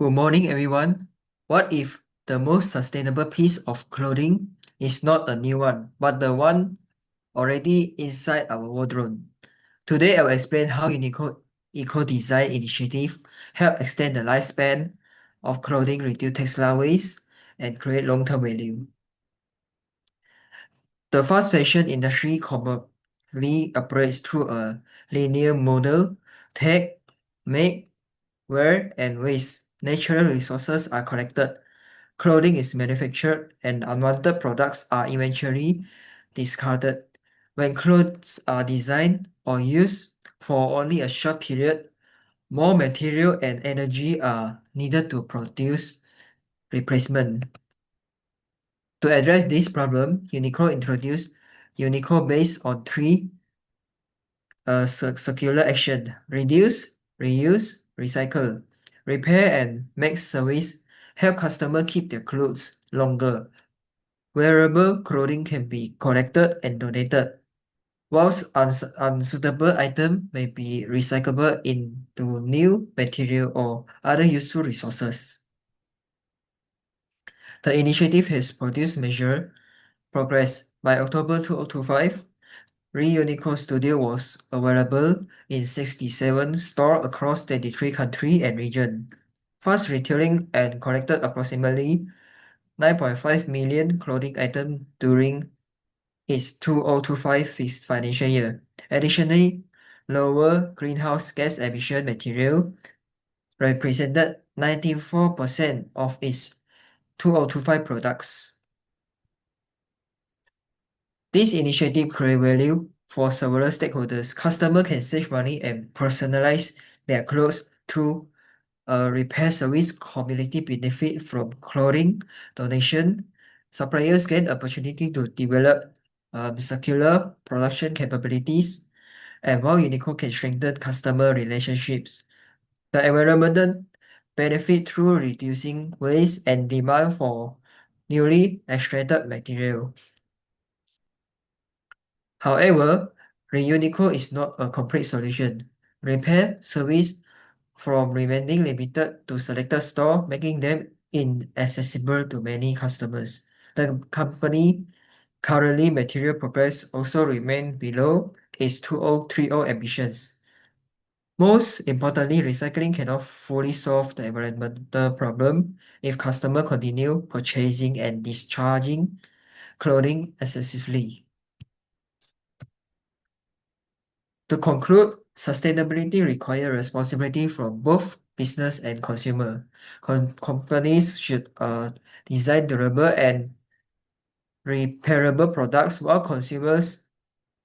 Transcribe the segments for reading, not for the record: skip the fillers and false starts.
Good morning, everyone. What if the most sustainable piece of clothing is not a new one, but the one already inside our wardrobe? Today, I will explain how Uniqlo eco-design initiative help extend the lifespan of clothing, reduce textile waste, and create long-term value. The fast fashion industry commonly operates through a linear model: take, make, wear, and waste. Natural resources are collected, clothing is manufactured, and unwanted products are eventually discarded. When clothes are designed or used for only a short period, more material and energy are needed to produce replacement. To address this problem, Uniqlo introduced Uniqlo based on three circular action: reduce, reuse, recycle. Repair and make service help customers keep their clothes longer. Wearable clothing can be collected and donated, whilst unsuitable items may be recyclable into new material or other useful resources. The initiative has produced measured progress. By October 2025, Reuniqlo Studio was available in 67 stores across 23 countries and regions. Fast retailing and collected approximately 9.5 million clothing items during its 2025 financial year. Additionally, lower greenhouse gas emission material represented 94% of its 2025 products. This initiative creates value for several stakeholders. Customers can save money and personalize their clothes through a repair service. Community benefit from clothing donation. Suppliers gain opportunity to develop circular production capabilities, and while Uniqlo can strengthen customer relationships, the environmental benefit through reducing waste and demand for newly extracted material. However, Reuniqlo is not a complete solution. Repair service from remaining limited to selected stores, making them inaccessible to many customers. The company currently material progress also remain below its 2030 ambitions. Most importantly, recycling cannot fully solve the environmental problem if customers continue purchasing and discharging clothing excessively. To conclude, sustainability requires responsibility from both business and consumer. Companies should design durable and repairable products, while consumers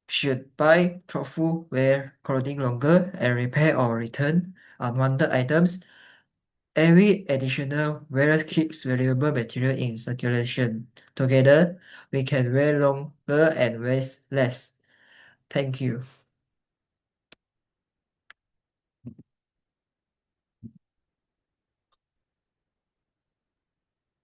should buy thoughtful, wear clothing longer, and repair or return unwanted items. Every additional wearer keeps valuable material in circulation. Together, we can wear longer and waste less. Thank you.